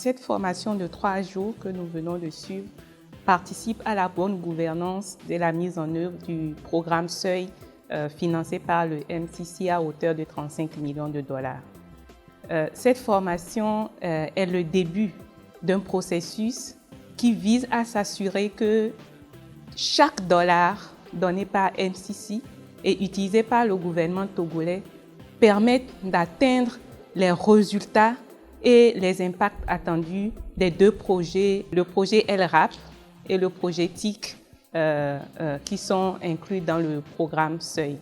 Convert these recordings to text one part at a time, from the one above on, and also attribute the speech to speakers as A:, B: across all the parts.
A: Cette formation de 3 jours que nous venons de suivre participe à la bonne gouvernance de la mise en œuvre du programme Seuil financé par le MCC à hauteur de 35 millions de dollars. Cette formation est le début d'un processus qui vise à s'assurer que chaque dollar donné par MCC et utilisé par le gouvernement togolais permette d'atteindre les résultats et les impacts attendus des 2 projets, le projet LRAP et le projet TIC, qui sont inclus dans le programme Seuil.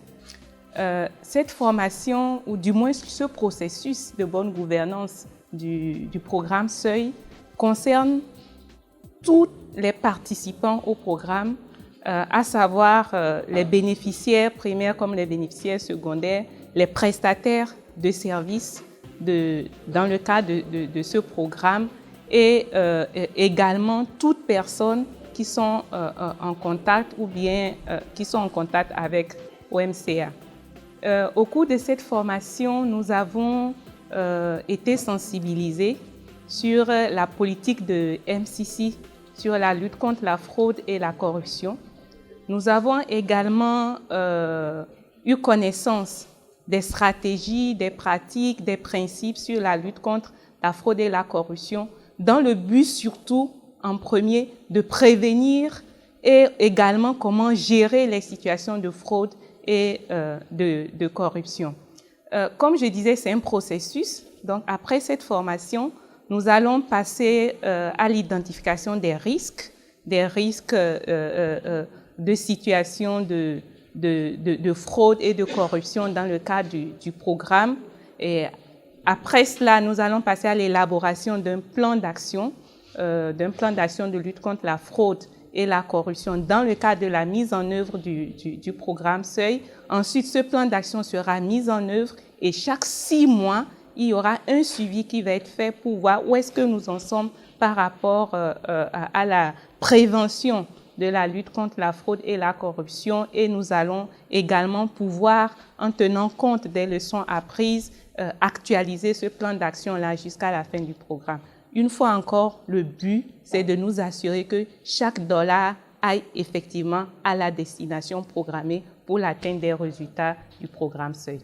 A: Cette formation, ou du moins ce processus de bonne gouvernance du programme Seuil, concerne tous les participants au programme, à savoir les bénéficiaires primaires comme les bénéficiaires secondaires, les prestataires de services dans le cadre de ce programme et également toute personne qui sont en contact ou bien qui sont en contact avec OMCA. Au cours de cette formation, nous avons été sensibilisés sur la politique de MCC, sur la lutte contre la fraude et la corruption. Nous avons également eu connaissance des stratégies, des pratiques, des principes sur la lutte contre la fraude et la corruption, dans le but surtout, en premier, de prévenir et également comment gérer les situations de fraude et de corruption. Comme je disais, c'est un processus. Donc, après cette formation, nous allons passer à l'identification des risques de situations de fraude et de corruption dans le cadre du programme. Et après cela, nous allons passer à l'élaboration d'un plan d'action de lutte contre la fraude et la corruption dans le cadre de la mise en œuvre du programme Seuil. Ensuite, ce plan d'action sera mis en œuvre et chaque 6 mois, il y aura un suivi qui va être fait pour voir où est-ce que nous en sommes par rapport à la prévention de la lutte contre la fraude et la corruption, et nous allons également pouvoir, en tenant compte des leçons apprises, actualiser ce plan d'action-là jusqu'à la fin du programme. Une fois encore, le but, c'est de nous assurer que chaque dollar aille effectivement à la destination programmée pour l'atteinte des résultats du programme Seuil.